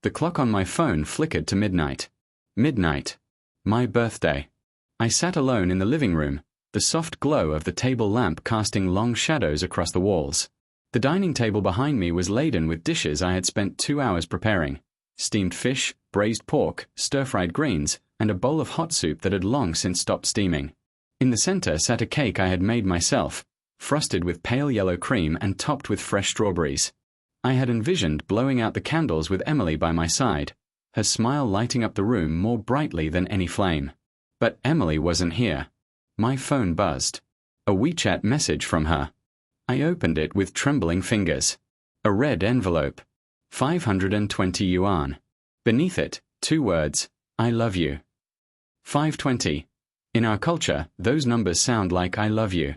The clock on my phone flickered to midnight. Midnight. My birthday. I sat alone in the living room, the soft glow of the table lamp casting long shadows across the walls. The dining table behind me was laden with dishes I had spent 2 hours preparing. Steamed fish, braised pork, stir-fried greens, and a bowl of hot soup that had long since stopped steaming. In the center sat a cake I had made myself, frosted with pale yellow cream and topped with fresh strawberries. I had envisioned blowing out the candles with Emily by my side, her smile lighting up the room more brightly than any flame. But Emily wasn't here. My phone buzzed. A WeChat message from her. I opened it with trembling fingers. A red envelope. 520 yuan. Beneath it, 2 words, I love you. 520. In our culture, those numbers sound like I love you.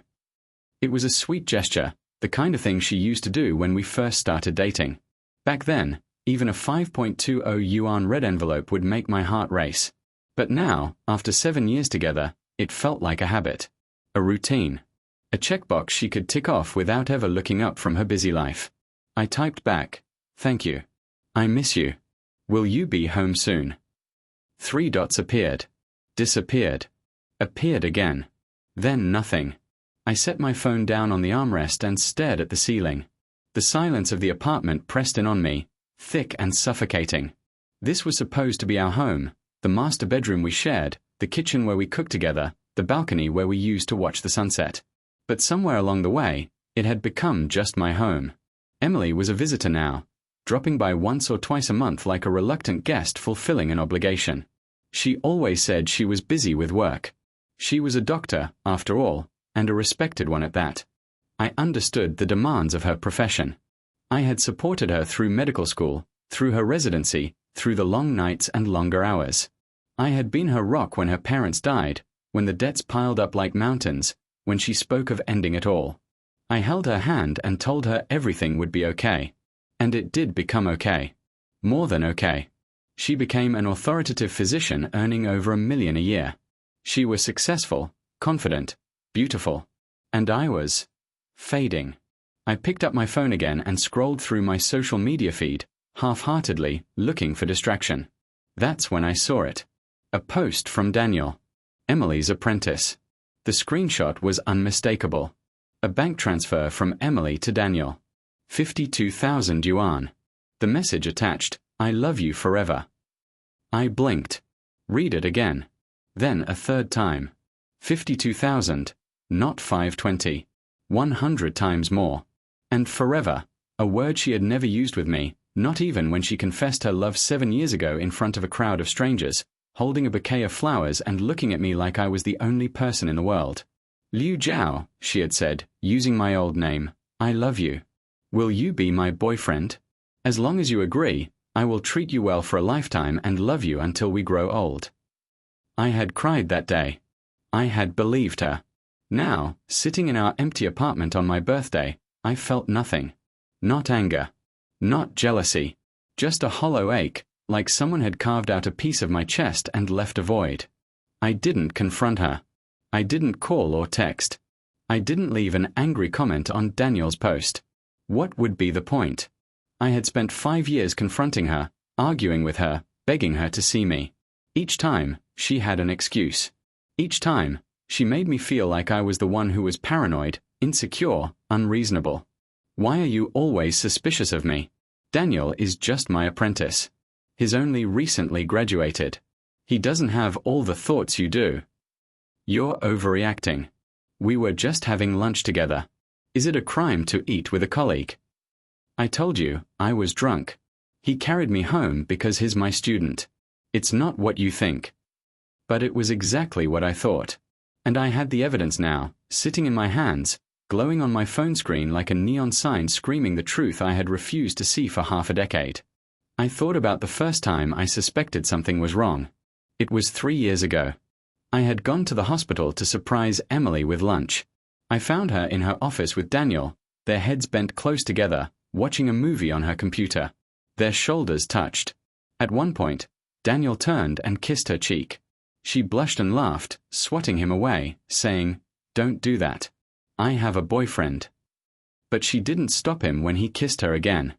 It was a sweet gesture, the kind of thing she used to do when we first started dating. Back then, even a 5.20 yuan red envelope would make my heart race. But now, after 7 years together, it felt like a habit. A routine. A checkbox she could tick off without ever looking up from her busy life. I typed back, thank you. I miss you. Will you be home soon? 3 dots appeared. Disappeared. Appeared again. Then nothing. I set my phone down on the armrest and stared at the ceiling. The silence of the apartment pressed in on me, thick and suffocating. This was supposed to be our home, the master bedroom we shared, the kitchen where we cooked together, the balcony where we used to watch the sunset. But somewhere along the way, it had become just my home. Emily was a visitor now, dropping by once or twice a month like a reluctant guest fulfilling an obligation. She always said she was busy with work. She was a doctor, after all, and a respected one at that. I understood the demands of her profession. I had supported her through medical school, through her residency, through the long nights and longer hours. I had been her rock when her parents died, when the debts piled up like mountains, when she spoke of ending it all. I held her hand and told her everything would be okay. And it did become okay. More than okay. She became an authoritative physician earning over $1 million a year. She was successful, confident, beautiful. And I was fading. I picked up my phone again and scrolled through my social media feed, half-heartedly, looking for distraction. That's when I saw it. A post from Daniel, Emily's apprentice. The screenshot was unmistakable. A bank transfer from Emily to Daniel. 52,000 yuan. The message attached, I love you forever. I blinked. Read it again. Then a third time. 52,000, not 520. 100 times more. And forever, a word she had never used with me, not even when she confessed her love 7 years ago in front of a crowd of strangers, holding a bouquet of flowers and looking at me like I was the only person in the world. Liu Jiao, she had said, using my old name, I love you. Will you be my boyfriend? As long as you agree, I will treat you well for a lifetime and love you until we grow old. I had cried that day. I had believed her. Now, sitting in our empty apartment on my birthday, I felt nothing. Not anger. Not jealousy. Just a hollow ache, like someone had carved out a piece of my chest and left a void. I didn't confront her. I didn't call or text. I didn't leave an angry comment on Daniel's post. What would be the point? I had spent 5 years confronting her, arguing with her, begging her to see me. Each time, she had an excuse. Each time, she made me feel like I was the one who was paranoid, insecure, unreasonable. Why are you always suspicious of me? Daniel is just my apprentice. He's only recently graduated. He doesn't have all the thoughts you do. You're overreacting. We were just having lunch together. Is it a crime to eat with a colleague? I told you, I was drunk. He carried me home because he's my student. It's not what you think. But it was exactly what I thought. And I had the evidence now, sitting in my hands, glowing on my phone screen like a neon sign screaming the truth I had refused to see for half a decade. I thought about the first time I suspected something was wrong. It was 3 years ago. I had gone to the hospital to surprise Emily with lunch. I found her in her office with Daniel, their heads bent close together, watching a movie on her computer. Their shoulders touched. At one point, Daniel turned and kissed her cheek. She blushed and laughed, swatting him away, saying, "Don't do that. I have a boyfriend." But she didn't stop him when he kissed her again.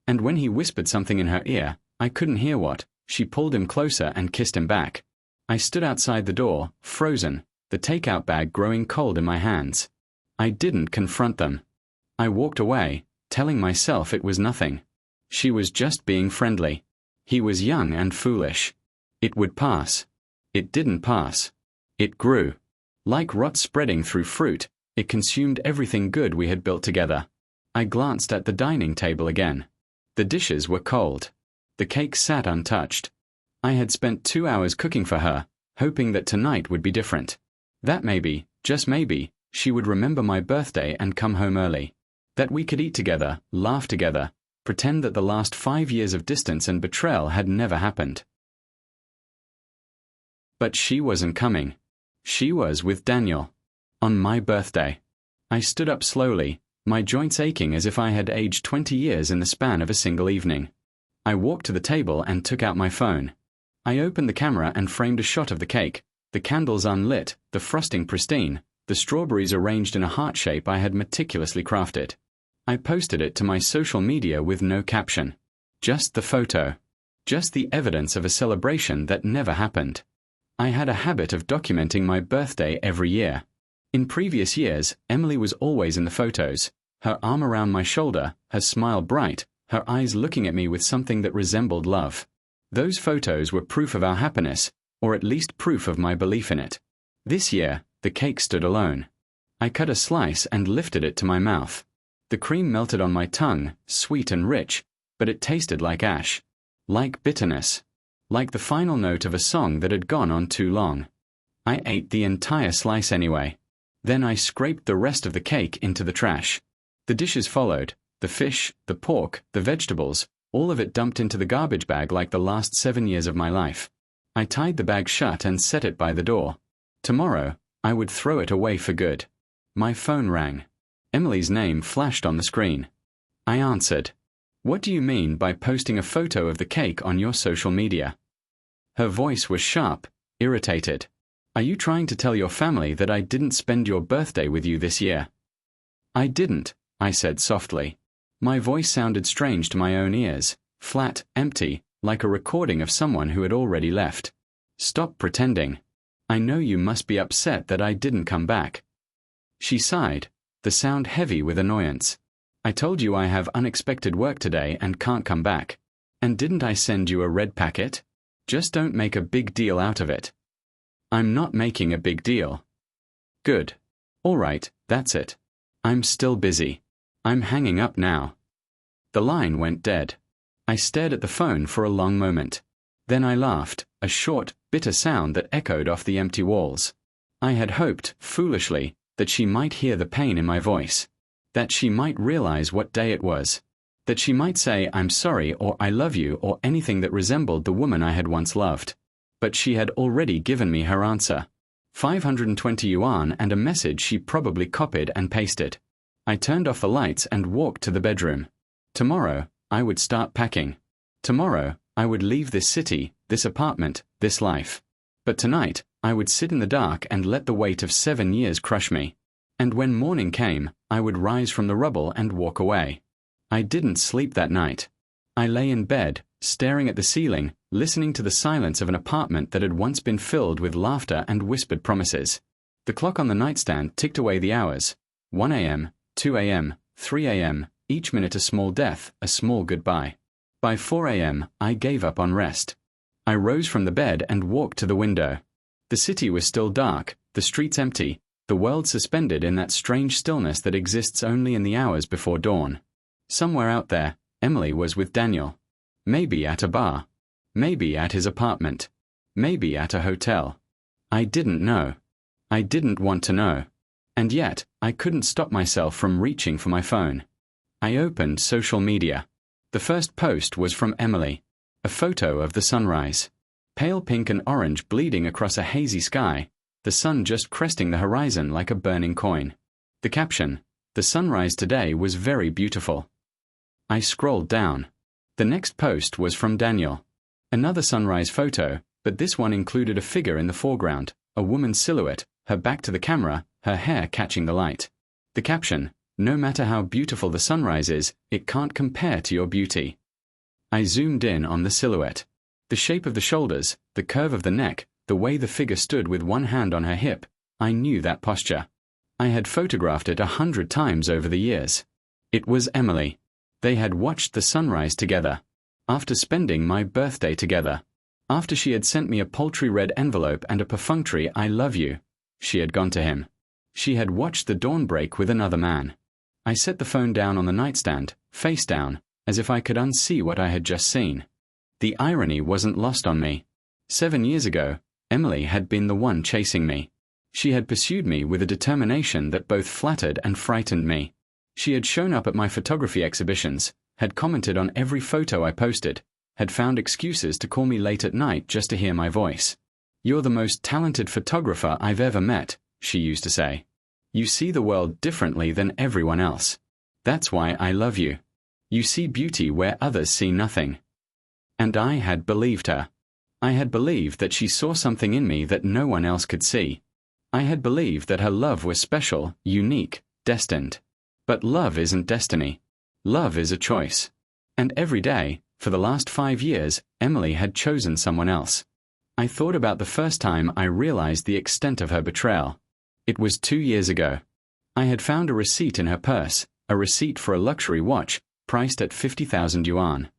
And when he whispered something in her ear, I couldn't hear what. She pulled him closer and kissed him back. I stood outside the door, frozen, the takeout bag growing cold in my hands. I didn't confront them. I walked away, telling myself it was nothing. She was just being friendly. He was young and foolish. It would pass. It didn't pass. It grew. Like rot spreading through fruit, it consumed everything good we had built together. I glanced at the dining table again. The dishes were cold. The cake sat untouched. I had spent 2 hours cooking for her, hoping that tonight would be different. That maybe, just maybe, she would remember my birthday and come home early. That we could eat together, laugh together, pretend that the last 5 years of distance and betrayal had never happened. But she wasn't coming. She was with Daniel. On my birthday. I stood up slowly, my joints aching as if I had aged 20 years in the span of a single evening. I walked to the table and took out my phone. I opened the camera and framed a shot of the cake, the candles unlit, the frosting pristine, the strawberries arranged in a heart shape I had meticulously crafted. I posted it to my social media with no caption. Just the photo. Just the evidence of a celebration that never happened. I had a habit of documenting my birthday every year. In previous years, Emily was always in the photos, her arm around my shoulder, her smile bright, her eyes looking at me with something that resembled love. Those photos were proof of our happiness, or at least proof of my belief in it. This year, the cake stood alone. I cut a slice and lifted it to my mouth. The cream melted on my tongue, sweet and rich, but it tasted like ash. Like bitterness. Like the final note of a song that had gone on too long. I ate the entire slice anyway. Then I scraped the rest of the cake into the trash. The dishes followed, the fish, the pork, the vegetables, all of it dumped into the garbage bag like the last 7 years of my life. I tied the bag shut and set it by the door. Tomorrow, I would throw it away for good. My phone rang. Emily's name flashed on the screen. I answered. What do you mean by posting a photo of the cake on your social media? Her voice was sharp, irritated. Are you trying to tell your family that I didn't spend your birthday with you this year? I didn't, I said softly. My voice sounded strange to my own ears, flat, empty, like a recording of someone who had already left. Stop pretending. I know you must be upset that I didn't come back. She sighed, the sound heavy with annoyance. I told you I have unexpected work today and can't come back. And didn't I send you a red packet? Just don't make a big deal out of it. I'm not making a big deal. Good. All right, that's it. I'm still busy. I'm hanging up now. The line went dead. I stared at the phone for a long moment. Then I laughed, a short, bitter sound that echoed off the empty walls. I had hoped, foolishly, that she might hear the pain in my voice. That she might realize what day it was. That she might say I'm sorry or I love you or anything that resembled the woman I had once loved. But she had already given me her answer. 520 yuan and a message she probably copied and pasted. I turned off the lights and walked to the bedroom. Tomorrow, I would start packing. Tomorrow, I would leave this city, this apartment, this life. But tonight, I would sit in the dark and let the weight of 7 years crush me. And when morning came, I would rise from the rubble and walk away. I didn't sleep that night. I lay in bed, staring at the ceiling, listening to the silence of an apartment that had once been filled with laughter and whispered promises. The clock on the nightstand ticked away the hours. 1 a.m., 2 a.m., 3 a.m., each minute a small death, a small goodbye. By 4 a.m., I gave up on rest. I rose from the bed and walked to the window. The city was still dark, the streets empty, the world suspended in that strange stillness that exists only in the hours before dawn. Somewhere out there, Emily was with Daniel. Maybe at a bar. Maybe at his apartment. Maybe at a hotel. I didn't know. I didn't want to know. And yet, I couldn't stop myself from reaching for my phone. I opened social media. The first post was from Emily. A photo of the sunrise. Pale pink and orange bleeding across a hazy sky, the sun just cresting the horizon like a burning coin. The caption, "The sunrise today was very beautiful." I scrolled down. The next post was from Daniel. Another sunrise photo, but this one included a figure in the foreground, a woman's silhouette, her back to the camera, her hair catching the light. The caption, "No matter how beautiful the sunrise is, it can't compare to your beauty." I zoomed in on the silhouette. The shape of the shoulders, the curve of the neck, the way the figure stood with one hand on her hip. I knew that posture. I had photographed it 100 times over the years. It was Emily. They had watched the sunrise together. After spending my birthday together. After she had sent me a paltry red envelope and a perfunctory "I love you," she had gone to him. She had watched the dawn break with another man. I set the phone down on the nightstand, face down, as if I could unsee what I had just seen. The irony wasn't lost on me. 7 years ago, Emily had been the one chasing me. She had pursued me with a determination that both flattered and frightened me. She had shown up at my photography exhibitions, had commented on every photo I posted, had found excuses to call me late at night just to hear my voice. "You're the most talented photographer I've ever met," she used to say. "You see the world differently than everyone else. That's why I love you. You see beauty where others see nothing." And I had believed her. I had believed that she saw something in me that no one else could see. I had believed that her love was special, unique, destined. But love isn't destiny. Love is a choice. And every day, for the last 5 years, Emily had chosen someone else. I thought about the first time I realized the extent of her betrayal. It was 2 years ago. I had found a receipt in her purse, a receipt for a luxury watch, priced at 50,000 yuan.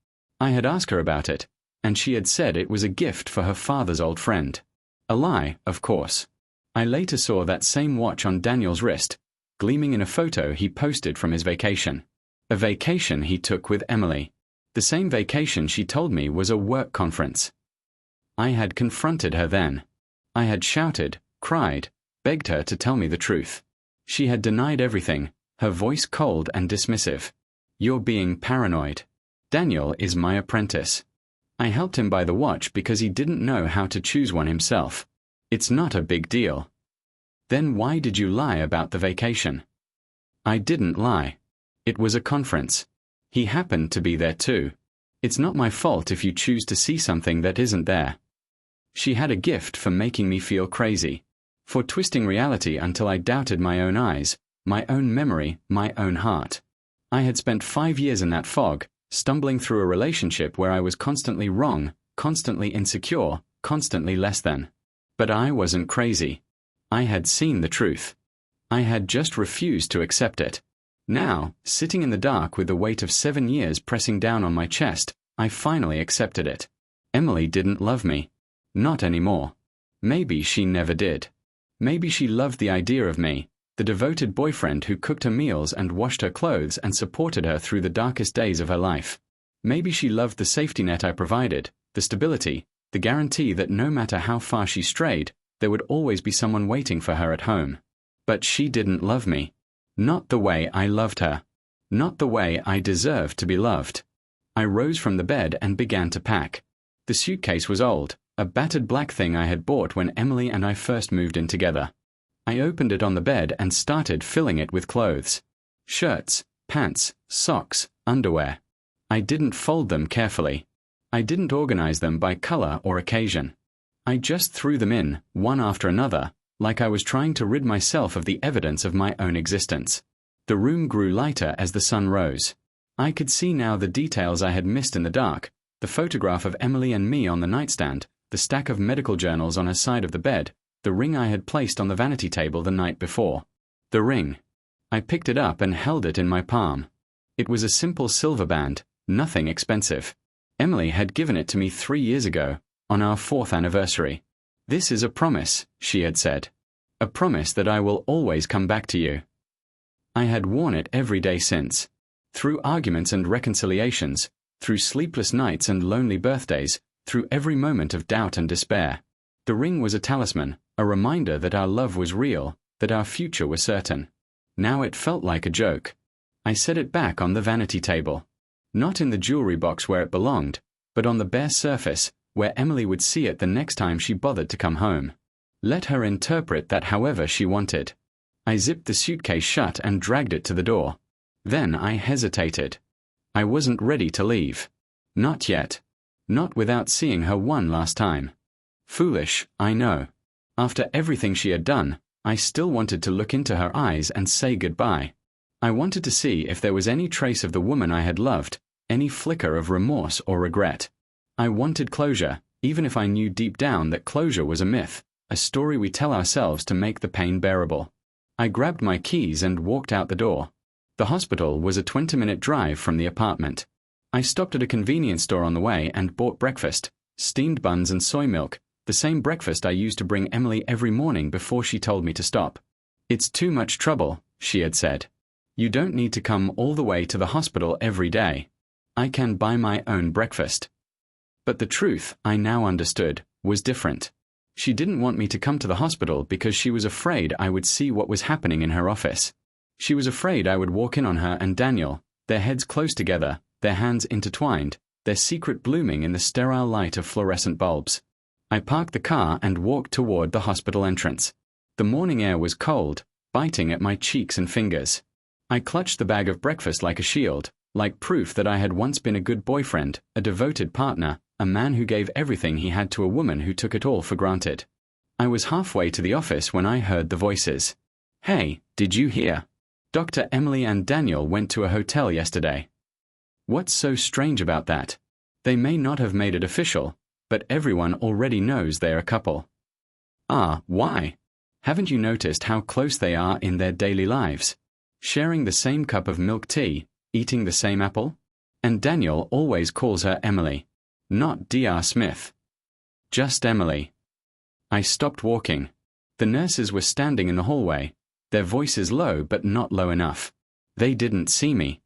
I had asked her about it, and she had said it was a gift for her father's old friend. A lie, of course. I later saw that same watch on Daniel's wrist, gleaming in a photo he posted from his vacation. A vacation he took with Emily. The same vacation she told me was a work conference. I had confronted her then. I had shouted, cried, begged her to tell me the truth. She had denied everything, her voice cold and dismissive. "You're being paranoid. Daniel is my apprentice. I helped him buy the watch because he didn't know how to choose one himself. It's not a big deal." "Then why did you lie about the vacation?" "I didn't lie. It was a conference. He happened to be there too. It's not my fault if you choose to see something that isn't there." She had a gift for making me feel crazy, for twisting reality until I doubted my own eyes, my own memory, my own heart. I had spent 5 years in that fog, stumbling through a relationship where I was constantly wrong, constantly insecure, constantly less than. But I wasn't crazy. I had seen the truth. I had just refused to accept it. Now, sitting in the dark with the weight of 7 years pressing down on my chest, I finally accepted it. Emily didn't love me. Not anymore. Maybe she never did. Maybe she loved the idea of me, the devoted boyfriend who cooked her meals and washed her clothes and supported her through the darkest days of her life. Maybe she loved the safety net I provided, the stability, the guarantee that no matter how far she strayed, there would always be someone waiting for her at home. But she didn't love me. Not the way I loved her. Not the way I deserved to be loved. I rose from the bed and began to pack. The suitcase was old, a battered black thing I had bought when Emily and I first moved in together. I opened it on the bed and started filling it with clothes. Shirts, pants, socks, underwear. I didn't fold them carefully. I didn't organize them by color or occasion. I just threw them in, one after another, like I was trying to rid myself of the evidence of my own existence. The room grew lighter as the sun rose. I could see now the details I had missed in the dark, the photograph of Emily and me on the nightstand, the stack of medical journals on her side of the bed, the ring I had placed on the vanity table the night before. The ring. I picked it up and held it in my palm. It was a simple silver band, nothing expensive. Emily had given it to me 3 years ago, on our 4th anniversary. "This is a promise," she had said. "A promise that I will always come back to you." I had worn it every day since. Through arguments and reconciliations, through sleepless nights and lonely birthdays, through every moment of doubt and despair. The ring was a talisman, a reminder that our love was real, that our future was certain. Now it felt like a joke. I set it back on the vanity table. Not in the jewelry box where it belonged, but on the bare surface, where Emily would see it the next time she bothered to come home. Let her interpret that however she wanted. I zipped the suitcase shut and dragged it to the door. Then I hesitated. I wasn't ready to leave. Not yet. Not without seeing her one last time. Foolish, I know. After everything she had done, I still wanted to look into her eyes and say goodbye. I wanted to see if there was any trace of the woman I had loved, any flicker of remorse or regret. I wanted closure, even if I knew deep down that closure was a myth, a story we tell ourselves to make the pain bearable. I grabbed my keys and walked out the door. The hospital was a 20-minute drive from the apartment. I stopped at a convenience store on the way and bought breakfast, steamed buns and soy milk, the same breakfast I used to bring Emily every morning before she told me to stop. "It's too much trouble," she had said. "You don't need to come all the way to the hospital every day. I can buy my own breakfast." But the truth, I now understood, was different. She didn't want me to come to the hospital because she was afraid I would see what was happening in her office. She was afraid I would walk in on her and Daniel, their heads close together, their hands intertwined, their secret blooming in the sterile light of fluorescent bulbs. I parked the car and walked toward the hospital entrance. The morning air was cold, biting at my cheeks and fingers. I clutched the bag of breakfast like a shield, like proof that I had once been a good boyfriend, a devoted partner, a man who gave everything he had to a woman who took it all for granted. I was halfway to the office when I heard the voices. "Hey, did you hear? Dr. Emily and Daniel went to a hotel yesterday." What's so strange about that? They may not have made it official, but everyone already knows they're a couple. Why? Haven't you noticed how close they are in their daily lives? Sharing the same cup of milk tea, eating the same apple? And Daniel always calls her Emily. Not Dr. Smith. Just Emily. I stopped walking. The nurses were standing in the hallway, their voices low but not low enough. They didn't see me.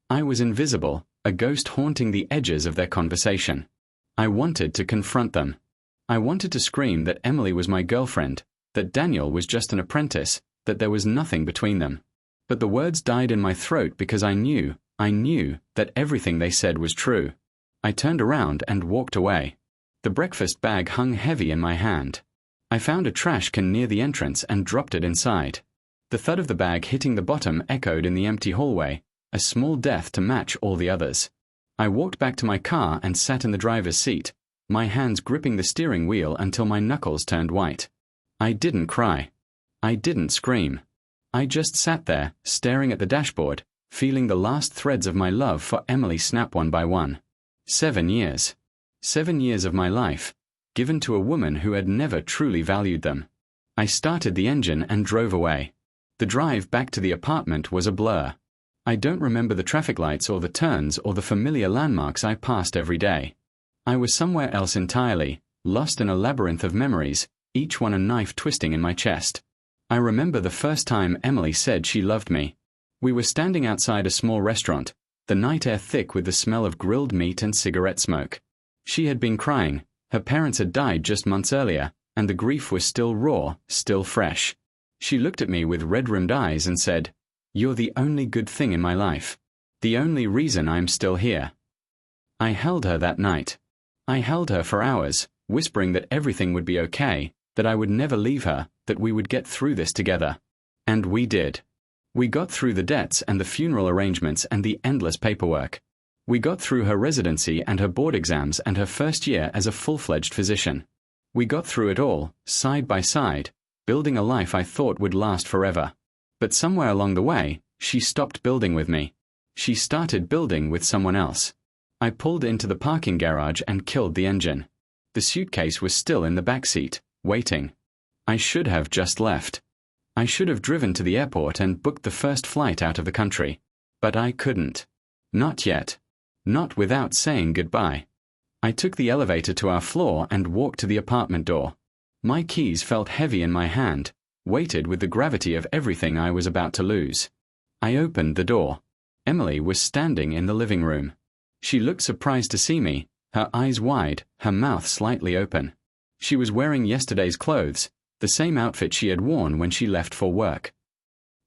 I was invisible, a ghost haunting the edges of their conversation. I wanted to confront them. I wanted to scream that Emily was my girlfriend, that Daniel was just an apprentice, that there was nothing between them. But the words died in my throat because I knew that everything they said was true. I turned around and walked away. The breakfast bag hung heavy in my hand. I found a trash can near the entrance and dropped it inside. The thud of the bag hitting the bottom echoed in the empty hallway, a small death to match all the others. I walked back to my car and sat in the driver's seat, my hands gripping the steering wheel until my knuckles turned white. I didn't cry. I didn't scream. I just sat there, staring at the dashboard, feeling the last threads of my love for Emily snap one by one. 7 years. 7 years of my life, given to a woman who had never truly valued them. I started the engine and drove away. The drive back to the apartment was a blur. I don't remember the traffic lights or the turns or the familiar landmarks I passed every day. I was somewhere else entirely, lost in a labyrinth of memories, each one a knife twisting in my chest. I remember the first time Emily said she loved me. We were standing outside a small restaurant, the night air thick with the smell of grilled meat and cigarette smoke. She had been crying. Her parents had died just months earlier, and the grief was still raw, still fresh. She looked at me with red-rimmed eyes and said, "You're the only good thing in my life. The only reason I'm still here." I held her that night. I held her for hours, whispering that everything would be okay, that I would never leave her, that we would get through this together. And we did. We got through the debts and the funeral arrangements and the endless paperwork. We got through her residency and her board exams and her first year as a full-fledged physician. We got through it all, side by side, building a life I thought would last forever. But somewhere along the way, she stopped building with me. She started building with someone else. I pulled into the parking garage and killed the engine. The suitcase was still in the back seat, waiting. I should have just left. I should have driven to the airport and booked the first flight out of the country. But I couldn't. Not yet. Not without saying goodbye. I took the elevator to our floor and walked to the apartment door. My keys felt heavy in my hand, weighted with the gravity of everything I was about to lose. I opened the door. Emily was standing in the living room. She looked surprised to see me, her eyes wide, her mouth slightly open. She was wearing yesterday's clothes, the same outfit she had worn when she left for work.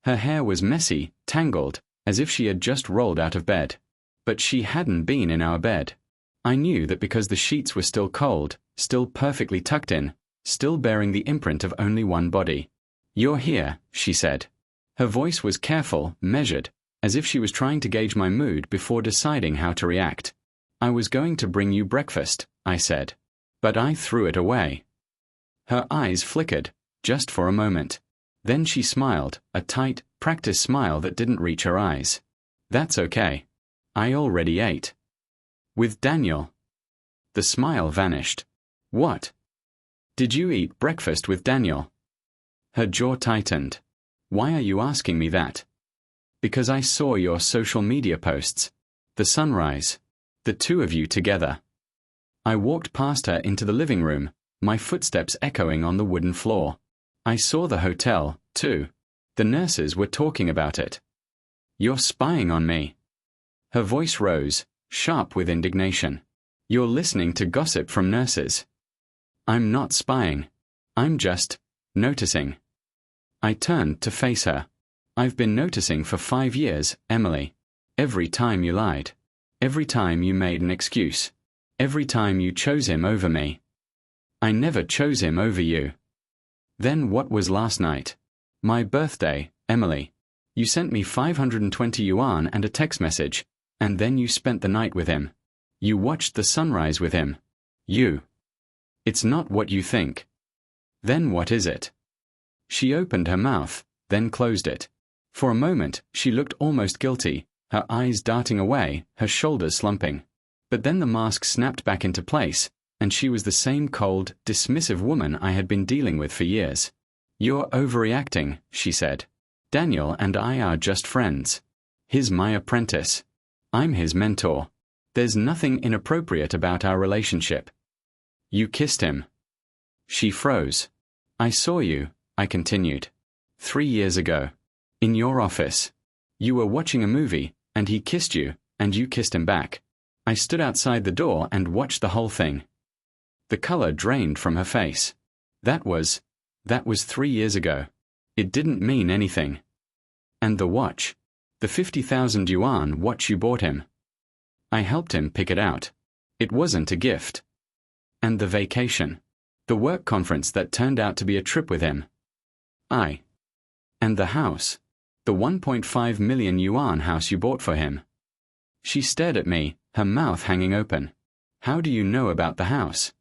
Her hair was messy, tangled, as if she had just rolled out of bed. But she hadn't been in our bed. I knew that because the sheets were still cold, still perfectly tucked in, still bearing the imprint of only one body. "You're here," she said. Her voice was careful, measured, as if she was trying to gauge my mood before deciding how to react. "I was going to bring you breakfast," I said. But I threw it away. Her eyes flickered, just for a moment. Then she smiled, a tight, practiced smile that didn't reach her eyes. "That's okay. I already ate." With Daniel. The smile vanished. What? Did you eat breakfast with Daniel? Her jaw tightened. Why are you asking me that? Because I saw your social media posts. The sunrise. The two of you together. I walked past her into the living room, my footsteps echoing on the wooden floor. I saw the hotel, too. The nurses were talking about it. You're spying on me. Her voice rose, sharp with indignation. You're listening to gossip from nurses. I'm not spying. I'm just noticing. I turned to face her. I've been noticing for 5 years, Emily. Every time you lied. Every time you made an excuse. Every time you chose him over me. I never chose him over you. Then what was last night? My birthday, Emily. You sent me 520 yuan and a text message, and then you spent the night with him. You watched the sunrise with him. You. It's not what you think. Then what is it? She opened her mouth, then closed it. For a moment, she looked almost guilty, her eyes darting away, her shoulders slumping. But then the mask snapped back into place, and she was the same cold, dismissive woman I had been dealing with for years. You're overreacting, she said. Daniel and I are just friends. He's my apprentice. I'm his mentor. There's nothing inappropriate about our relationship. You kissed him. She froze. I saw you, I continued. 3 years ago. In your office. You were watching a movie, and he kissed you, and you kissed him back. I stood outside the door and watched the whole thing. The color drained from her face. That was 3 years ago. It didn't mean anything. And the watch. The 50,000 yuan watch you bought him. I helped him pick it out. It wasn't a gift. And the vacation. The work conference that turned out to be a trip with him. And the house. The 1.5 million yuan house you bought for him. She stared at me, her mouth hanging open. How do you know about the house?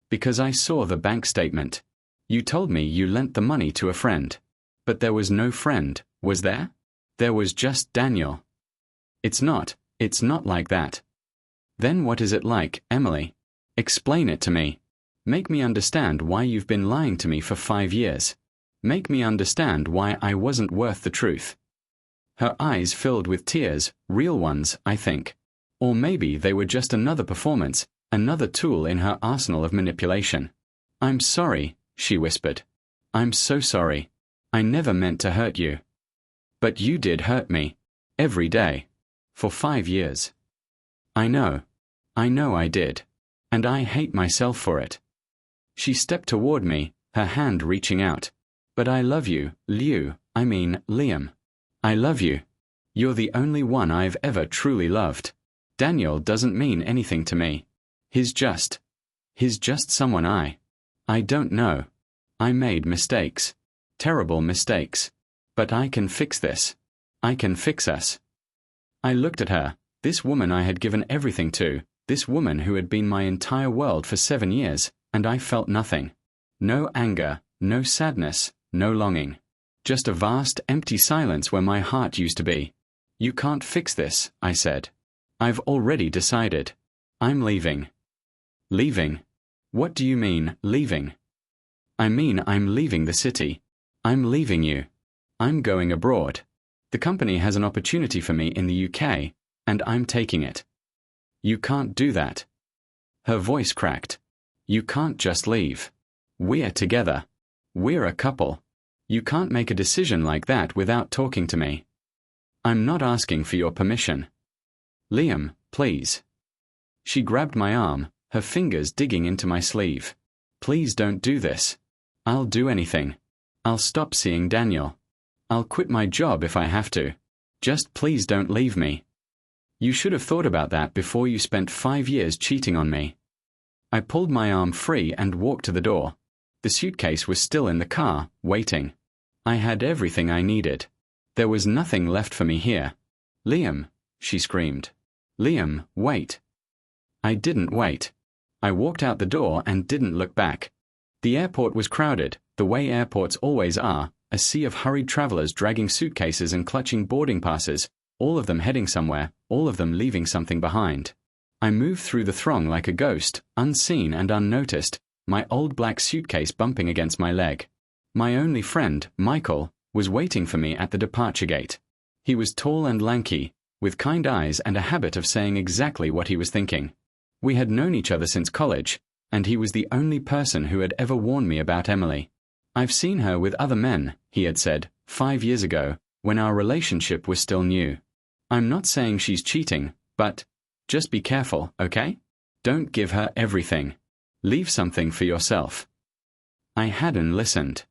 Because I saw the bank statement. You told me you lent the money to a friend. But there was no friend, was there? There was just Daniel. It's not like that. Then what is it like, Emily? Explain it to me. Make me understand why you've been lying to me for 5 years. Make me understand why I wasn't worth the truth. Her eyes filled with tears, real ones, I think. Or maybe they were just another performance, another tool in her arsenal of manipulation. I'm sorry, she whispered. I'm so sorry. I never meant to hurt you. But you did hurt me. Every day. For 5 years. I know I did. And I hate myself for it. She stepped toward me, her hand reaching out. But I love you, Liam. I love you. You're the only one I've ever truly loved. Daniel doesn't mean anything to me. He's just someone I don't know. I made mistakes. Terrible mistakes. But I can fix this. I can fix us. I looked at her, this woman I had given everything to, this woman who had been my entire world for 7 years, and I felt nothing. No anger, no sadness, no longing. Just a vast, empty silence where my heart used to be. You can't fix this, I said. I've already decided. I'm leaving. Leaving? What do you mean, leaving? I mean I'm leaving the city. I'm leaving you. I'm going abroad. The company has an opportunity for me in the UK, and I'm taking it. You can't do that. Her voice cracked. You can't just leave. We're together. We're a couple. You can't make a decision like that without talking to me. I'm not asking for your permission. Liam, please. She grabbed my arm, her fingers digging into my sleeve. Please don't do this. I'll do anything. I'll stop seeing Daniel. I'll quit my job if I have to. Just please don't leave me. You should have thought about that before you spent 5 years cheating on me. I pulled my arm free and walked to the door. The suitcase was still in the car, waiting. I had everything I needed. There was nothing left for me here. Liam, she screamed. Liam, wait. I didn't wait. I walked out the door and didn't look back. The airport was crowded, the way airports always are, a sea of hurried travelers dragging suitcases and clutching boarding passes, all of them heading somewhere, all of them leaving something behind. I moved through the throng like a ghost, unseen and unnoticed, my old black suitcase bumping against my leg. My only friend, Michael, was waiting for me at the departure gate. He was tall and lanky, with kind eyes and a habit of saying exactly what he was thinking. We had known each other since college, and he was the only person who had ever warned me about Emily. "I've seen her with other men," he had said, 5 years ago, when our relationship was still new. "I'm not saying she's cheating, but just be careful, okay? Don't give her everything. Leave something for yourself." I hadn't listened.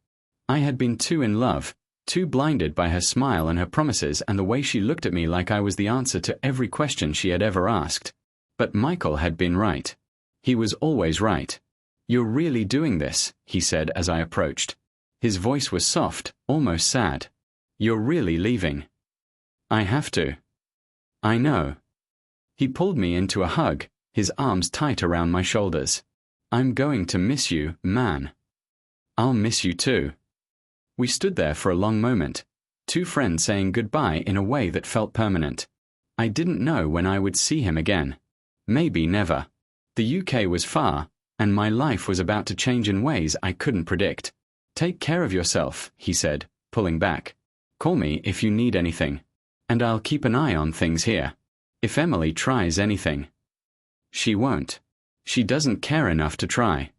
I had been too in love, too blinded by her smile and her promises and the way she looked at me like I was the answer to every question she had ever asked. But Michael had been right. He was always right. "You're really doing this," he said as I approached. His voice was soft, almost sad. "You're really leaving." "I have to." "I know." He pulled me into a hug, his arms tight around my shoulders. "I'm going to miss you, man." "I'll miss you too." We stood there for a long moment, two friends saying goodbye in a way that felt permanent. I didn't know when I would see him again. Maybe never. The UK was far, and my life was about to change in ways I couldn't predict. "Take care of yourself," he said, pulling back. "Call me if you need anything. And I'll keep an eye on things here. If Emily tries anything." "She won't. She doesn't care enough to try."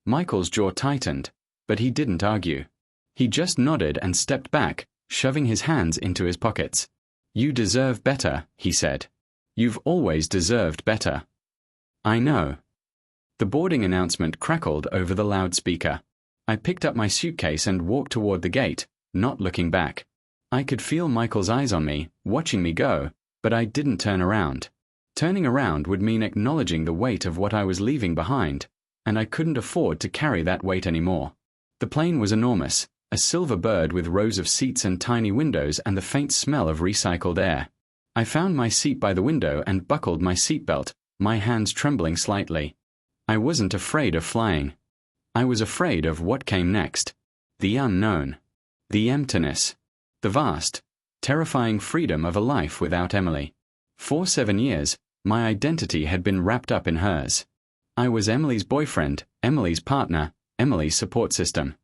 Michael's jaw tightened, but he didn't argue. He just nodded and stepped back, shoving his hands into his pockets. "You deserve better," he said. "You've always deserved better." "I know." The boarding announcement crackled over the loudspeaker. I picked up my suitcase and walked toward the gate, not looking back. I could feel Michael's eyes on me, watching me go, but I didn't turn around. Turning around would mean acknowledging the weight of what I was leaving behind, and I couldn't afford to carry that weight anymore. The plane was enormous, a silver bird with rows of seats and tiny windows and the faint smell of recycled air. I found my seat by the window and buckled my seatbelt, my hands trembling slightly. I wasn't afraid of flying. I was afraid of what came next. The unknown. The emptiness. The vast, terrifying freedom of a life without Emily. For 7 years, my identity had been wrapped up in hers. I was Emily's boyfriend, Emily's partner, Emily's support system.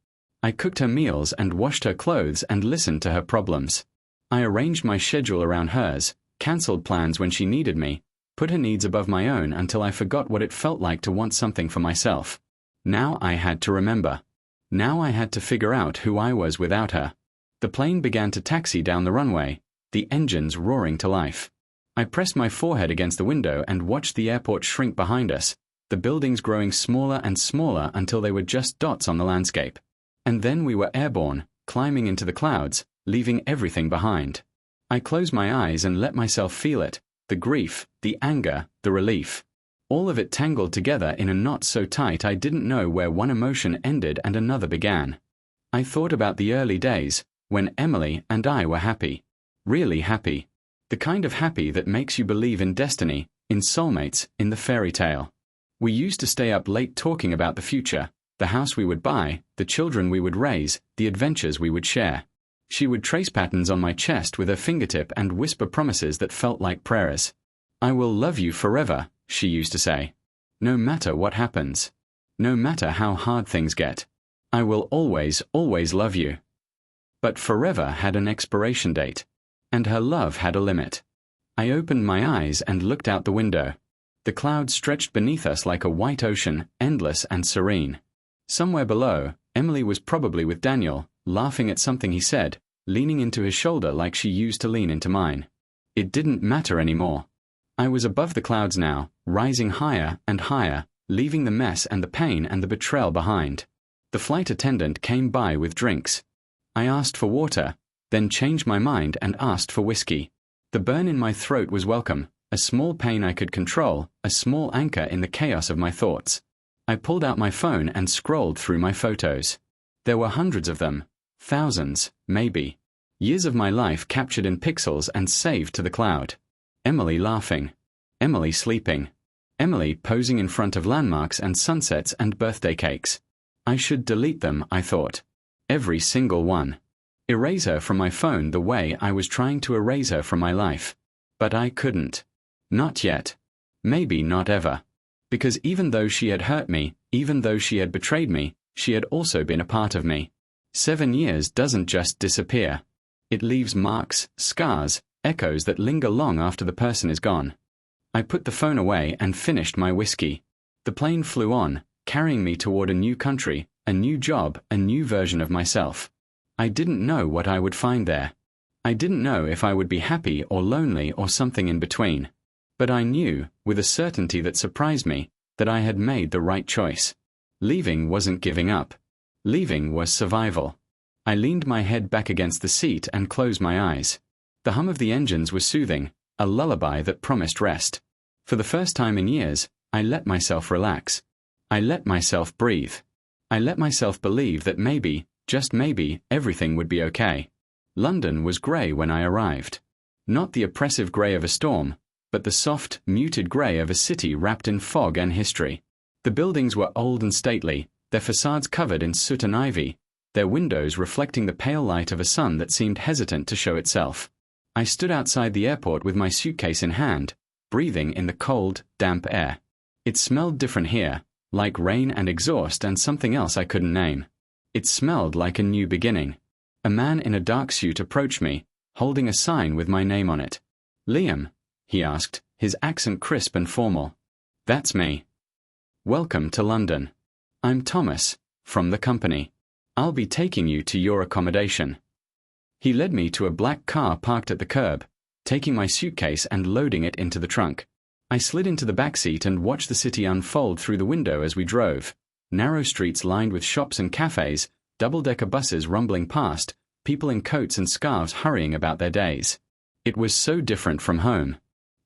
I cooked her meals and washed her clothes and listened to her problems. I arranged my schedule around hers, cancelled plans when she needed me, put her needs above my own until I forgot what it felt like to want something for myself. Now I had to remember. Now I had to figure out who I was without her. The plane began to taxi down the runway, the engines roaring to life. I pressed my forehead against the window and watched the airport shrink behind us, the buildings growing smaller and smaller until they were just dots on the landscape. And then we were airborne, climbing into the clouds, leaving everything behind. I closed my eyes and let myself feel it, the grief, the anger, the relief. All of it tangled together in a knot so tight I didn't know where one emotion ended and another began. I thought about the early days, when Emily and I were happy. Really happy. The kind of happy that makes you believe in destiny, in soulmates, in the fairy tale. We used to stay up late talking about the future, the house we would buy, the children we would raise, the adventures we would share. She would trace patterns on my chest with her fingertip and whisper promises that felt like prayers. "I will love you forever," she used to say. "No matter what happens. No matter how hard things get. I will always, always love you." But forever had an expiration date. And her love had a limit. I opened my eyes and looked out the window. The clouds stretched beneath us like a white ocean, endless and serene. Somewhere below, Emily was probably with Daniel, laughing at something he said, leaning into his shoulder like she used to lean into mine. It didn't matter anymore. I was above the clouds now, rising higher and higher, leaving the mess and the pain and the betrayal behind. The flight attendant came by with drinks. I asked for water, then changed my mind and asked for whiskey. The burn in my throat was welcome, a small pain I could control, a small anchor in the chaos of my thoughts. I pulled out my phone and scrolled through my photos. There were hundreds of them, thousands, maybe. Years of my life captured in pixels and saved to the cloud. Emily laughing. Emily sleeping. Emily posing in front of landmarks and sunsets and birthday cakes. I should delete them, I thought. Every single one. Erase her from my phone the way I was trying to erase her from my life. But I couldn't. Not yet. Maybe not ever. Because even though she had hurt me, even though she had betrayed me, she had also been a part of me. 7 years doesn't just disappear. It leaves marks, scars, echoes that linger long after the person is gone. I put the phone away and finished my whiskey. The plane flew on, carrying me toward a new country, a new job, a new version of myself. I didn't know what I would find there. I didn't know if I would be happy or lonely or something in between. But I knew, with a certainty that surprised me, that I had made the right choice. Leaving wasn't giving up. Leaving was survival. I leaned my head back against the seat and closed my eyes. The hum of the engines was soothing, a lullaby that promised rest. For the first time in years, I let myself relax. I let myself breathe. I let myself believe that maybe, just maybe, everything would be okay. London was grey when I arrived. Not the oppressive grey of a storm, but the soft, muted grey of a city wrapped in fog and history. The buildings were old and stately, their facades covered in soot and ivy, their windows reflecting the pale light of a sun that seemed hesitant to show itself. I stood outside the airport with my suitcase in hand, breathing in the cold, damp air. It smelled different here, like rain and exhaust and something else I couldn't name. It smelled like a new beginning. A man in a dark suit approached me, holding a sign with my name on it. "Liam?" he asked, his accent crisp and formal. "That's me. Welcome to London. I'm Thomas, from the company. I'll be taking you to your accommodation." He led me to a black car parked at the curb, taking my suitcase and loading it into the trunk. I slid into the back seat and watched the city unfold through the window as we drove. Narrow streets lined with shops and cafes, double-decker buses rumbling past, people in coats and scarves hurrying about their days. It was so different from home.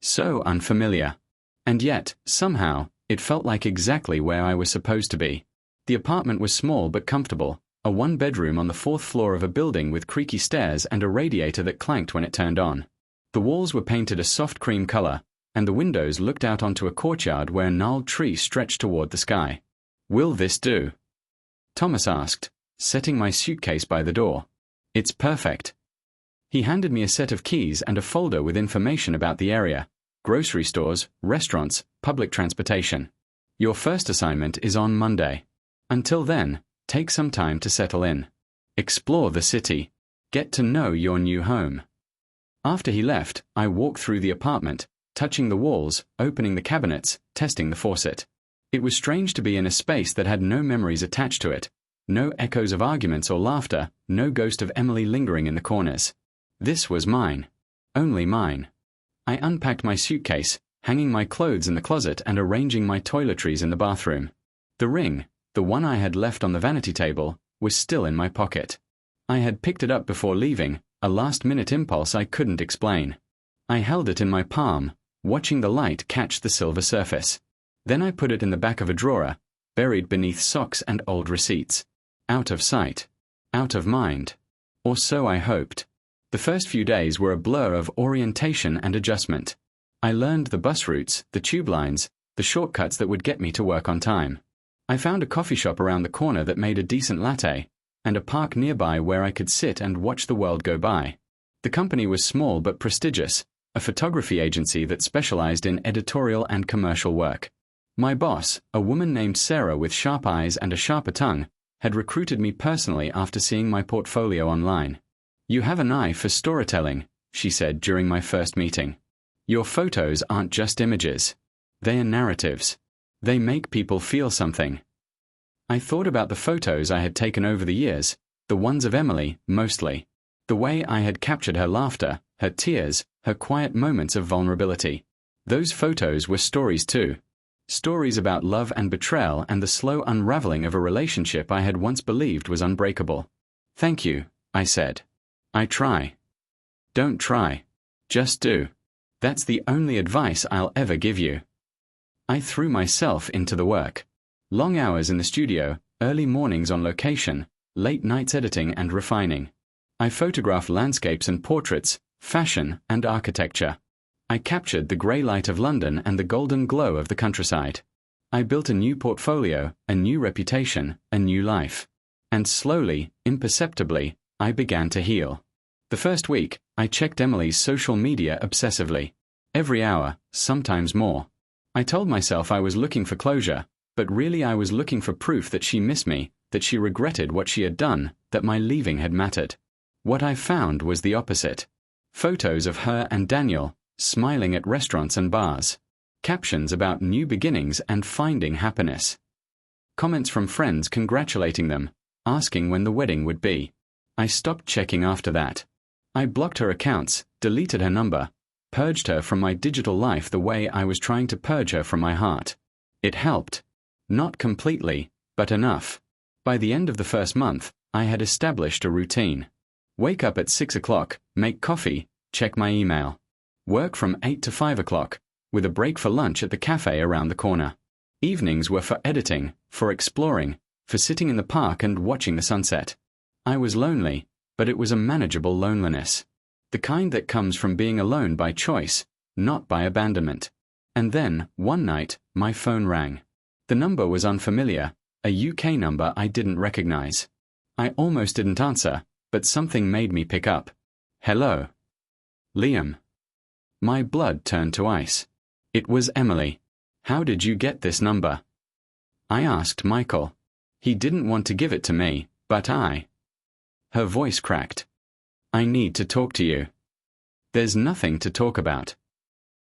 So unfamiliar. And yet, somehow, it felt like exactly where I was supposed to be. The apartment was small but comfortable, a one-bedroom on the 4th floor of a building with creaky stairs and a radiator that clanked when it turned on. The walls were painted a soft cream color, and the windows looked out onto a courtyard where a gnarled tree stretched toward the sky. "Will this do?" Thomas asked, setting my suitcase by the door. "It's perfect." He handed me a set of keys and a folder with information about the area, grocery stores, restaurants, public transportation. "Your first assignment is on Monday. Until then, take some time to settle in. Explore the city. Get to know your new home." After he left, I walked through the apartment, touching the walls, opening the cabinets, testing the faucet. It was strange to be in a space that had no memories attached to it, no echoes of arguments or laughter, no ghost of Emily lingering in the corners. This was mine. Only mine. I unpacked my suitcase, hanging my clothes in the closet and arranging my toiletries in the bathroom. The ring, the one I had left on the vanity table, was still in my pocket. I had picked it up before leaving, a last-minute impulse I couldn't explain. I held it in my palm, watching the light catch the silver surface. Then I put it in the back of a drawer, buried beneath socks and old receipts. Out of sight. Out of mind. Or so I hoped. The first few days were a blur of orientation and adjustment. I learned the bus routes, the tube lines, the shortcuts that would get me to work on time. I found a coffee shop around the corner that made a decent latte, and a park nearby where I could sit and watch the world go by. The company was small but prestigious, a photography agency that specialized in editorial and commercial work. My boss, a woman named Sarah with sharp eyes and a sharper tongue, had recruited me personally after seeing my portfolio online. "You have an eye for storytelling," she said during my first meeting. "Your photos aren't just images. They are narratives. They make people feel something." I thought about the photos I had taken over the years, the ones of Emily, mostly. The way I had captured her laughter, her tears, her quiet moments of vulnerability. Those photos were stories too. Stories about love and betrayal and the slow unraveling of a relationship I had once believed was unbreakable. "Thank you," I said. "I try." "Don't try. Just do. That's the only advice I'll ever give you." I threw myself into the work. Long hours in the studio, early mornings on location, late nights editing and refining. I photographed landscapes and portraits, fashion and architecture. I captured the grey light of London and the golden glow of the countryside. I built a new portfolio, a new reputation, a new life. And slowly, imperceptibly, I began to heal. The first week, I checked Emily's social media obsessively. Every hour, sometimes more. I told myself I was looking for closure, but really I was looking for proof that she missed me, that she regretted what she had done, that my leaving had mattered. What I found was the opposite. Photos of her and Daniel, smiling at restaurants and bars. Captions about new beginnings and finding happiness. Comments from friends congratulating them, asking when the wedding would be. I stopped checking after that. I blocked her accounts, deleted her number, purged her from my digital life the way I was trying to purge her from my heart. It helped. Not completely, but enough. By the end of the first month, I had established a routine. Wake up at 6 o'clock, make coffee, check my email. Work from 8 to 5 o'clock, with a break for lunch at the cafe around the corner. Evenings were for editing, for exploring, for sitting in the park and watching the sunset. I was lonely, but it was a manageable loneliness. The kind that comes from being alone by choice, not by abandonment. And then, one night, my phone rang. The number was unfamiliar, a UK number I didn't recognize. I almost didn't answer, but something made me pick up. Hello. Liam. My blood turned to ice. It was Emily. How did you get this number? I asked Michael. He didn't want to give it to me, but I. Her voice cracked. I need to talk to you. There's nothing to talk about.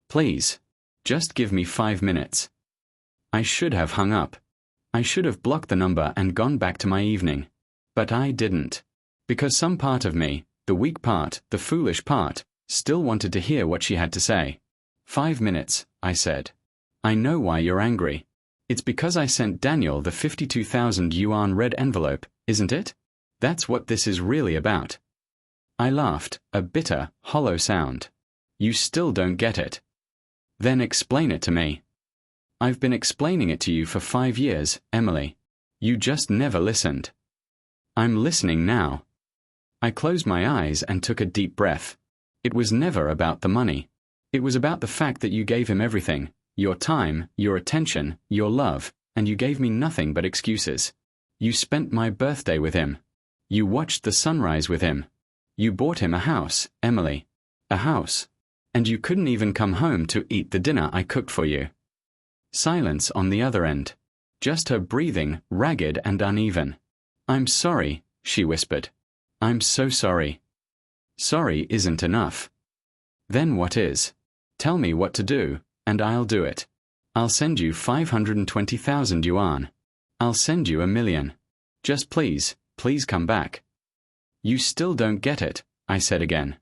Please. Just give me 5 minutes. I should have hung up. I should have blocked the number and gone back to my evening. But I didn't. Because some part of me, the weak part, the foolish part, still wanted to hear what she had to say. 5 minutes, I said. I know why you're angry. It's because I sent Daniel the 52,000 yuan red envelope, isn't it? That's what this is really about. I laughed, a bitter, hollow sound. You still don't get it. Then explain it to me. I've been explaining it to you for 5 years, Emily. You just never listened. I'm listening now. I closed my eyes and took a deep breath. It was never about the money. It was about the fact that you gave him everything, your time, your attention, your love, and you gave me nothing but excuses. You spent my birthday with him. You watched the sunrise with him. You bought him a house, Emily. A house. And you couldn't even come home to eat the dinner I cooked for you. Silence on the other end. Just her breathing, ragged and uneven. I'm sorry, she whispered. I'm so sorry. Sorry isn't enough. Then what is? Tell me what to do, and I'll do it. I'll send you 520,000 yuan. I'll send you 1 million. Just please come back. You still don't get it, I said again.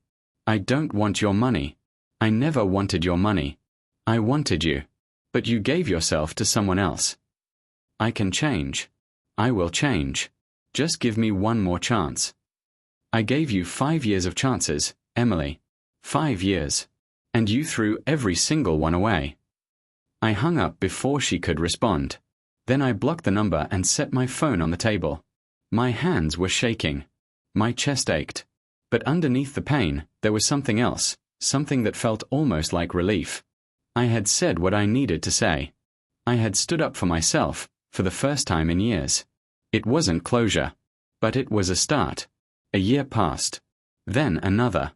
I don't want your money. I never wanted your money. I wanted you. But you gave yourself to someone else. I can change. I will change. Just give me one more chance. I gave you 5 years of chances, Emily. 5 years. And you threw every single one away. I hung up before she could respond. Then I blocked the number and set my phone on the table. My hands were shaking. My chest ached. But underneath the pain, there was something else, something that felt almost like relief. I had said what I needed to say. I had stood up for myself, for the first time in years. It wasn't closure. But it was a start. A year passed. Then another.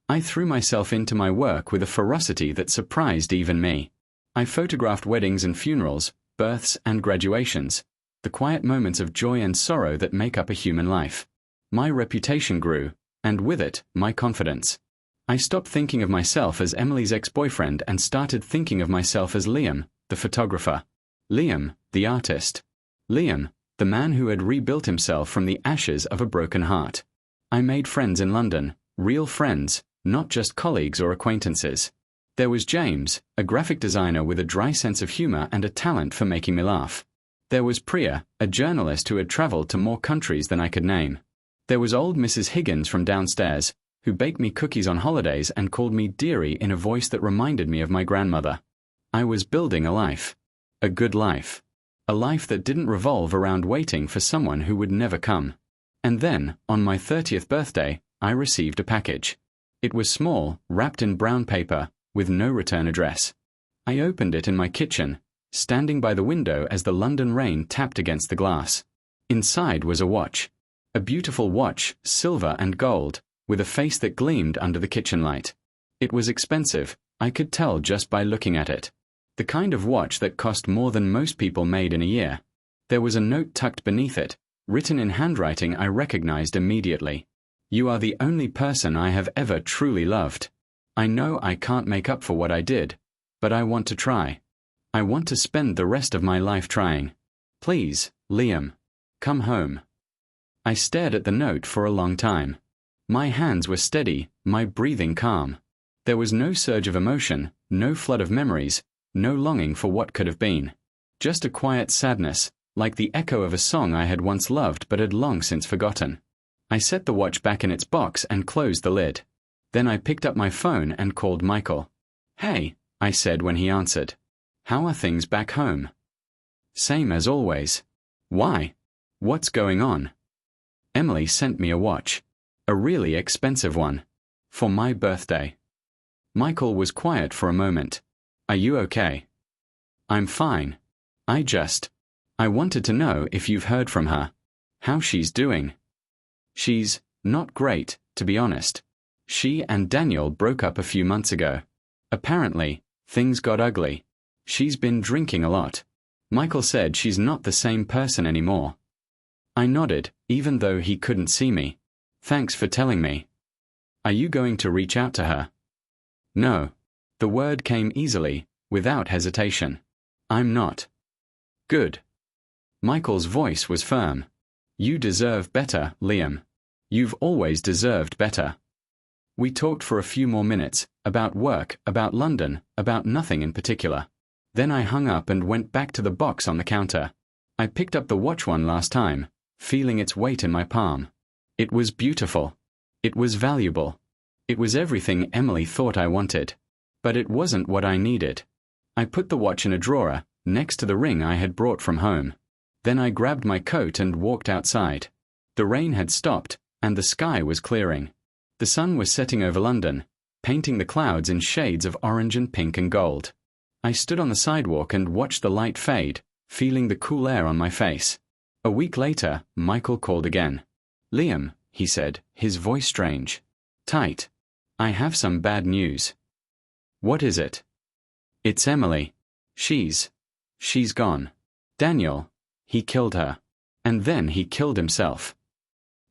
I threw myself into my work with a ferocity that surprised even me. I photographed weddings and funerals, births and graduations, the quiet moments of joy and sorrow that make up a human life. My reputation grew, and with it, my confidence. I stopped thinking of myself as Emily's ex-boyfriend and started thinking of myself as Liam, the photographer. Liam, the artist. Liam, the man who had rebuilt himself from the ashes of a broken heart. I made friends in London, real friends, not just colleagues or acquaintances. There was James, a graphic designer with a dry sense of humor and a talent for making me laugh. There was Priya, a journalist who had traveled to more countries than I could name. There was old Mrs. Higgins from downstairs, who baked me cookies on holidays and called me dearie in a voice that reminded me of my grandmother. I was building a life. A good life. A life that didn't revolve around waiting for someone who would never come. And then, on my 30th birthday, I received a package. It was small, wrapped in brown paper, with no return address. I opened it in my kitchen, standing by the window as the London rain tapped against the glass. Inside was a watch. A beautiful watch, silver and gold, with a face that gleamed under the kitchen light. It was expensive, I could tell just by looking at it. The kind of watch that cost more than most people made in a year. There was a note tucked beneath it, written in handwriting I recognized immediately. You are the only person I have ever truly loved. I know I can't make up for what I did, but I want to try. I want to spend the rest of my life trying. Please, Liam, come home. I stared at the note for a long time. My hands were steady, my breathing calm. There was no surge of emotion, no flood of memories, no longing for what could have been. Just a quiet sadness, like the echo of a song I had once loved but had long since forgotten. I set the watch back in its box and closed the lid. Then I picked up my phone and called Michael. Hey, I said when he answered. How are things back home? Same as always. Why? What's going on? Emily sent me a watch. A really expensive one. For my birthday. Michael was quiet for a moment. Are you okay? I'm fine. I wanted to know if you've heard from her. How she's doing. She's not great, to be honest. She and Daniel broke up a few months ago. Apparently, things got ugly. She's been drinking a lot. Michael said she's not the same person anymore. I nodded, even though he couldn't see me. Thanks for telling me. Are you going to reach out to her? No. The word came easily, without hesitation. I'm not. Good. Michael's voice was firm. You deserve better, Liam. You've always deserved better. We talked for a few more minutes, about work, about London, about nothing in particular. Then I hung up and went back to the box on the counter. I picked up the watch one last time, feeling its weight in my palm. It was beautiful. It was valuable. It was everything Emily thought I wanted. But it wasn't what I needed. I put the watch in a drawer, next to the ring I had brought from home. Then I grabbed my coat and walked outside. The rain had stopped, and the sky was clearing. The sun was setting over London, painting the clouds in shades of orange and pink and gold. I stood on the sidewalk and watched the light fade, feeling the cool air on my face. A week later, Michael called again. Liam, he said, his voice strange. Tight. I have some bad news. What is it? It's Emily. She's gone. Daniel, he killed her. And then he killed himself.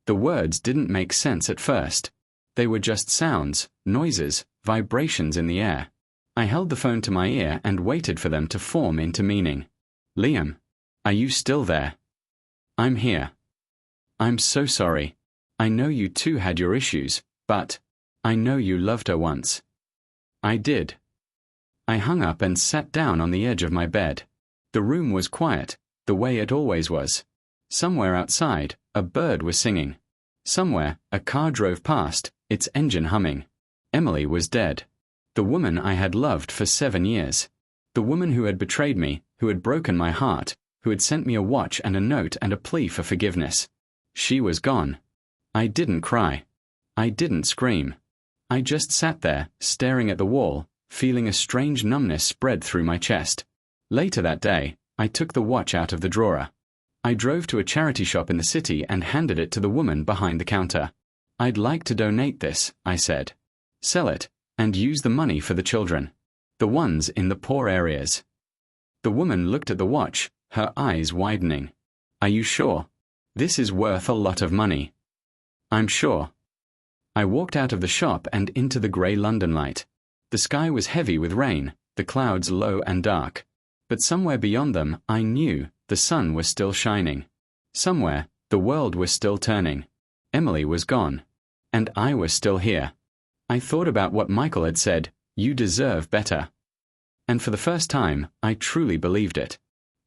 The words didn't make sense at first. They were just sounds, noises, vibrations in the air. I held the phone to my ear and waited for them to form into meaning. Liam, are you still there? I'm here. I'm so sorry. I know you two had your issues, but I know you loved her once. I did. I hung up and sat down on the edge of my bed. The room was quiet, the way it always was. Somewhere outside, a bird was singing. Somewhere, a car drove past, its engine humming. Emily was dead. The woman I had loved for 7 years. The woman who had betrayed me, who had broken my heart, who had sent me a watch and a note and a plea for forgiveness. She was gone. I didn't cry. I didn't scream. I just sat there, staring at the wall, feeling a strange numbness spread through my chest. Later that day, I took the watch out of the drawer. I drove to a charity shop in the city and handed it to the woman behind the counter. I'd like to donate this, I said. Sell it, and use the money for the children. The ones in the poor areas. The woman looked at the watch, her eyes widening. Are you sure? This is worth a lot of money. I'm sure. I walked out of the shop and into the grey London light. The sky was heavy with rain, the clouds low and dark. But somewhere beyond them, I knew, the sun was still shining. Somewhere, the world was still turning. Emily was gone. And I was still here. I thought about what Michael had said, you deserve better. And for the first time, I truly believed it.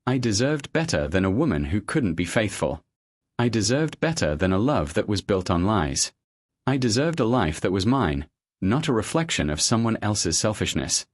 I deserved better than a woman who couldn't be faithful. I deserved better than a love that was built on lies. I deserved a life that was mine, not a reflection of someone else's selfishness.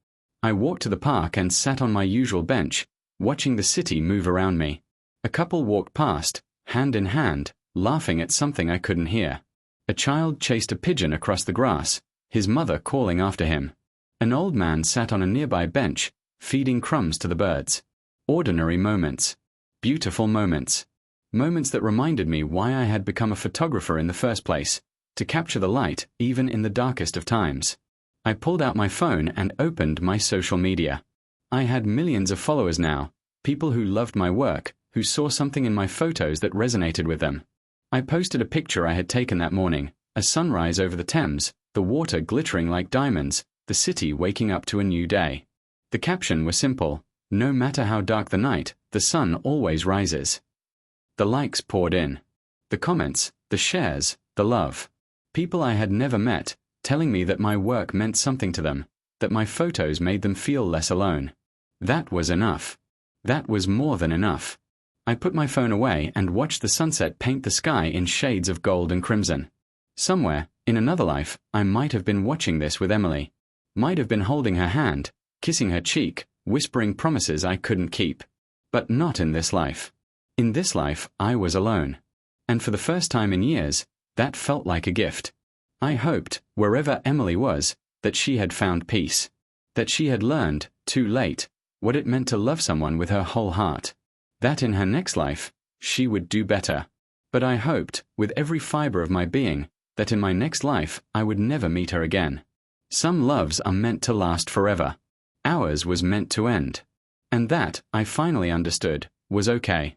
I walked to the park and sat on my usual bench, watching the city move around me. A couple walked past, hand in hand, laughing at something I couldn't hear. A child chased a pigeon across the grass, his mother calling after him. An old man sat on a nearby bench, feeding crumbs to the birds. Ordinary moments. Beautiful moments. Moments that reminded me why I had become a photographer in the first place, to capture the light even in the darkest of times. I pulled out my phone and opened my social media. I had millions of followers now, people who loved my work, who saw something in my photos that resonated with them. I posted a picture I had taken that morning, a sunrise over the Thames, the water glittering like diamonds, the city waking up to a new day. The caption was simple: no matter how dark the night, the sun always rises. The likes poured in. The comments, the shares, the love. People I had never met, telling me that my work meant something to them, that my photos made them feel less alone. That was enough. That was more than enough. I put my phone away and watched the sunset paint the sky in shades of gold and crimson. Somewhere, in another life, I might have been watching this with Emily. Might have been holding her hand, kissing her cheek, whispering promises I couldn't keep. But not in this life. In this life, I was alone. And for the first time in years, that felt like a gift. I hoped, wherever Emily was, that she had found peace. That she had learned, too late, what it meant to love someone with her whole heart. That in her next life, she would do better. But I hoped, with every fiber of my being, that in my next life I would never meet her again. Some loves are meant to last forever. Ours was meant to end. And that, I finally understood, was okay.